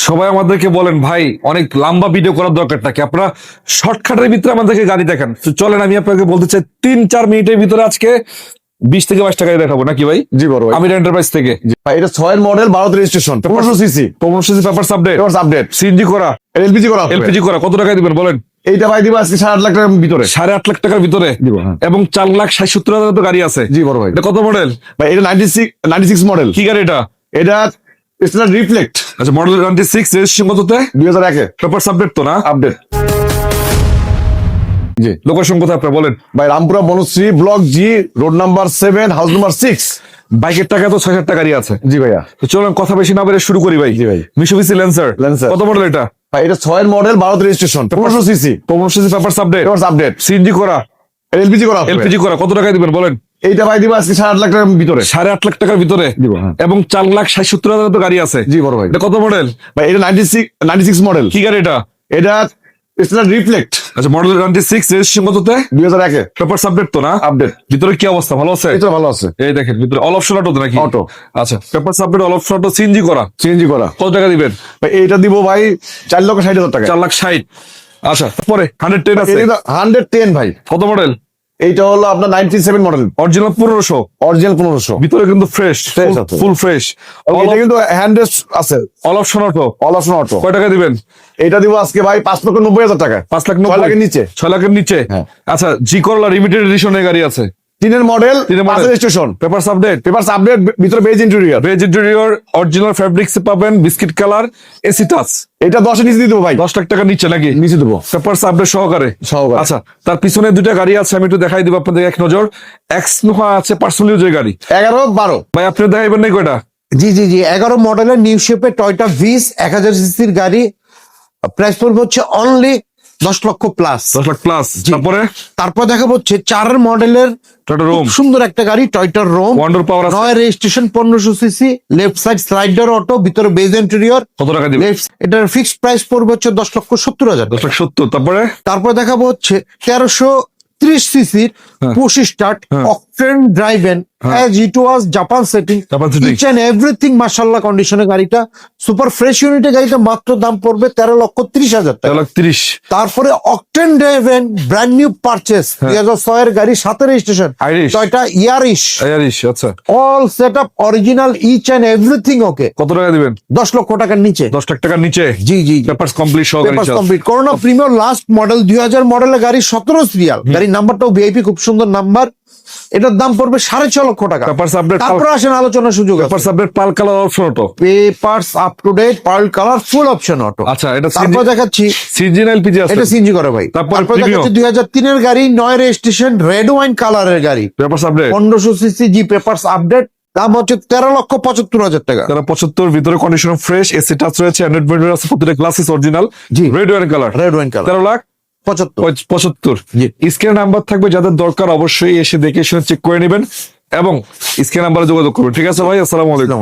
সবাই আমাদেরকে বলেন ভাই অনেক লম্বা ভিডিও করার দরকার থাকে, আপনারা শর্টকাটের ভিতরে আমাদেরকে গাড়ি দেখান। তো চলেন আমি আপনাকে বলতে চাই 3-4 মিনিটের ভিতরে আজকে 20 থেকে 22টা গাড়ি দেখাবো নাকি ভাই? জি বড় ভাই। আমির এন্টারপ্রাইজ থেকে। ভাই এটা 6 এর model 12 registration 1500 CC 1500 papers update, update CNG করা, এলপিজি করা হবে। এলপিজি করা, কত টাকায় দিবেন বলেন? এইটা ভাই দিব আজকে 8.5 লাখ টাকার ভিতরে। 8.5 লাখ টাকার ভিতরে দিব, হ্যাঁ। এবং 4,60,70,000 তো গাড়ি আছে। জি বড় ভাই। এটা কত মডেল ভাই এটা 96 মডেল। কি গাড়ি এটা? এটা স্টার রিফ্লেক্ট আচ্ছা, মডেল 96, রেজিস্ট্রেশন কততে? 2001 এ পেপারস আপডেট তো না? আপডেট। জি লোকেশন কোথায় আপনার বলেন? ভাই Rampura Banasree block G road number 7 house number 6। বাইকের টাকা তো 6,000 টাকা গাড়ি আছে। জি ভাইয়া। তো চলুন কথা বেশি না বেড়ে শুরু করি ভাই। জি ভাই। মিশুবিসি ল্যান্সার। ল্যান্সার। কত মডেল এটা? ভাই এটা 6 এর model 12 registration 1500 CC 1500 papers update, update CNG করা, এলপিজি করা হবে। এলপিজি করা, কত টাকায় দিবেন বলেন? এইটা ভাই দিব আজকে 8.5 লাখ টাকার ভিতরে। 8.5 লাখ টাকার ভিতরে দিব, হ্যাঁ। এবং 4,60,70,000 তো গাড়ি আছে। জি বড় ভাই। এটা কত মডেল? ভাই এটা 96 মডেল। কি গাড়ি এটা? এটা স্টার রিফ্লেক্ট আচ্ছা, মডেল 96, রেজিস্ট্রেশন কততে? 2001 এ পেপারস আপডেট তো না? আপডেট। ভিতরে কি অবস্থা, ভালো আছে? এটা ভালো আছে। এই দেখেন ভিতরে অল অপশন অটো নাকি? অটো। আচ্ছা, papers update, all option auto, CNG করা, সিএনজি করা। কত টাকা দিবেন? ভাই এইটা দিব ভাই 4,60,000 টাকা। 4,60,000। আচ্ছা, তারপরে 110 আছে। এটা 110 ভাই। কত মডেল? এইটা হলো আপনার 97 মডেল অরিজিনাল 1500, অরিজিনাল 1500। ভিতরে কিন্তু ফ্রেশ, Fresh আছে। ফুল ফ্রেশ, এটা কিন্তু হ্যান্ড রেস্ট আছে, all option auto. All option auto. কয় টাকা দিবেন? এটা দিব আজকে ভাই 5,90,000 টাকা। 5,90,000 6 লাখের নিচে। 6 লাখের নিচে। হ্যাঁ। আচ্ছা, জি করলা লিমিটেড এডিশনের গাড়ি আছে। 3 এর মডেল 3 এর 5 model। Registration papers update, papers update ভিতরে beige interior. Beige interior, original fabrics পাবেন, বিস্কিট কালার, এসি টাচ। এটা 10 এর নিচে দিয়ে দেবো ভাই। 10 লাখ টাকা নিচে নাকি? নিচে দেবো পেপারস আপডেট সহকারে। সহকারে। আচ্ছা, তার পিছনে দুইটা গাড়ি আছে, আমি একটু দেখাই দিব আপনাদের এক নজর। এক্সনোহা আছে, পার্সোনাল ইউজের গাড়ি। 11 12 ভাই আপনি দেখাইবেন না কয়টা? জি জি জি 11 মডেলের নিউ শেপের টয়টা ভিস 1000 সিসির গাড়ি। প্রাইস পড়বে হচ্ছে অনলি 10 লক্ষ প্লাস। 10 লাখ প্লাস। জি। তারপর দেখাবো হচ্ছে 4 মডেলের টয়োটা রোম, সুন্দর একটা গাড়ি টয়টা রোম। ওয়ান্ডার পাওয়ার আছে। 9 registration 1500 CC, left side slider auto, ভিতরে বেজ ইন্টেরিয়র। কত টাকা দিবেন? এটার ফিক্সড প্রাইস পড়বে হচ্ছে 10,70,000। 10,70,000। তারপরে তারপর দেখাবো হচ্ছে 1330 সিসির push start octane driven as it was Japan setting, Japan setting। Each and everything মাশাআল্লাহ কন্ডিশনের গাড়িটা। সুপার ফ্রেশ ইউনিটের গাড়িটা মাত্র দাম পড়বে 13,30,000 টাকা। 1,30,000। তারপরে octane driven brand new purchase 2006 এর গাড়ি, 7 registration Irish। Toyota Yaris, Irish. আচ্ছা, all set up original, each and everything okay. কত টাকা দিবেন? 10 লক্ষ টাকার নিচে। 10 লাখ টাকার নিচে। জি জি পেপারস কমপ্লিট সহকারে। Papers complete. Corona premier last model 2000 মডেলের গাড়ি, 17 সিরিয়াল গাড়ির নাম্বারটাও ভিআইপি, খুব সুন্দর নাম্বার। এটার দাম পড়বে 6.5 লক্ষ টাকা। পেপারস আপডেট, তারপর আসেন আলোচনার সুযোগ আছে। Papers update, pearl colour option auto. Papers up to date, pearl colour, full option auto. আচ্ছা, এটা তারপর দেখাচ্ছি সিএনজি না এলপিজি আছে? এটা সিএনজি করে ভাই। তারপর তারপর Premio। দেখাচ্ছি 2003 এর গাড়ি, 9 রেজিস্ট্রেশন, রেড ওয়াইন কালারের গাড়ি, পেপারস আপডেট, 1500 সিসি, জি পেপারস আপডেট। দাম হচ্ছে 13,75,000 টাকা। তারা 75, ভিতরে কন্ডিশন ফ্রেশ, এসি টাচ রয়েছে, অ্যান্ড্রয়েড মনিটর আছে, প্রতিটা গ্লাসেস অরিজিনাল। জি। Red wine colour, red wine colour, 13,75,000। জি। স্ক্রিনে নাম্বার থাকবে, যাদের দরকার অবশ্যই এসে দেখে শুনে চেক করে নেবেন এবং স্ক্রিন নাম্বারে যোগাযোগ করবেন। ঠিক আছে ভাই, আসসালামু আলাইকুম।